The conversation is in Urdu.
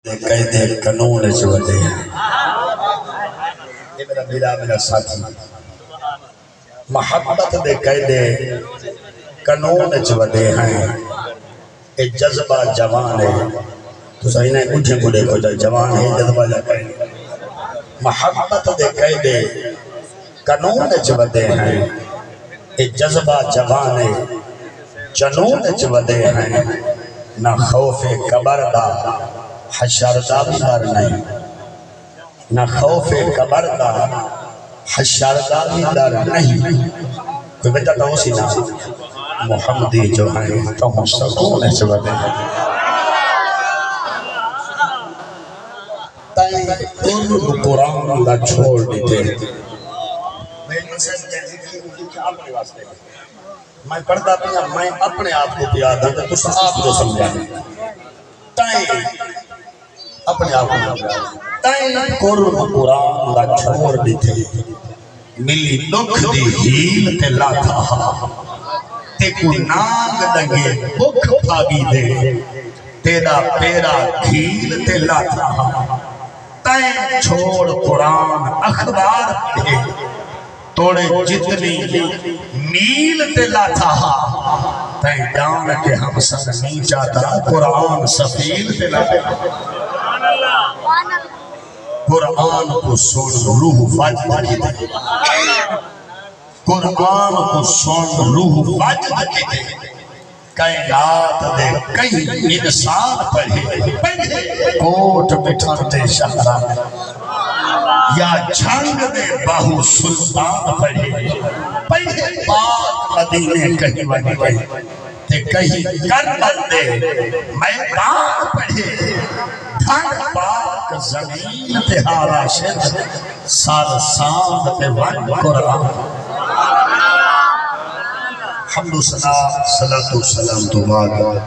قید قانون چ وڈے ہیں یہ میرا ساتھی محبت دے قید قانون چ وڈے ہیں یہ جذبہ جوان ہے تو صحیح نہیں مجھے کو دیکھو جوان ہے جذبہ جا قید محبت دے قید قانون چ وڈے ہیں یہ جذبہ جوان ہے جنون چ وڈے ہیں نہ خوف قبر دا حشر دا بھی ڈر نہیں نہ خوف قبر دا حشر دا بھی ڈر نہیں کوئی بچہ تو اسی نا محمدی جو ہیں تو سکون سے بنے تائیں ان قرآن دا چھوڑ دیتے میں پڑھتا پیا میں اپنے آپ کو پیار دوں تو آپ کو سمجھانے تائیں اپنے آپ کو تائیں قرآن دا چھوڑ دیتے ملی دکھ دی ہیل تے لاتا تے کو ناگ لگے بکھ پھاگی دے تیرا پیرا ہیل تے لاتا تائیں چھوڑ قرآن اخبار دے توڑے جتنی میل تے لاتا تائیں جان کے ہم سب نہیں چاہتا قرآن سفیل تے لاتا قرآن کو سن روح فجر کی دے قرآن کو سن روح فجر کی دے کائنات دے کئی انسان پڑھے کوٹ بٹھاتے شہران یا جھنگ دے باہو سلطان پڑھے پاک مدینے کہیں وگے تے کہیں کربل دے میدان پڑھے دھن پاک زمین تے ہارا شد سال ساند تے ون قرآن حمد و صلاة و سلام تو بعد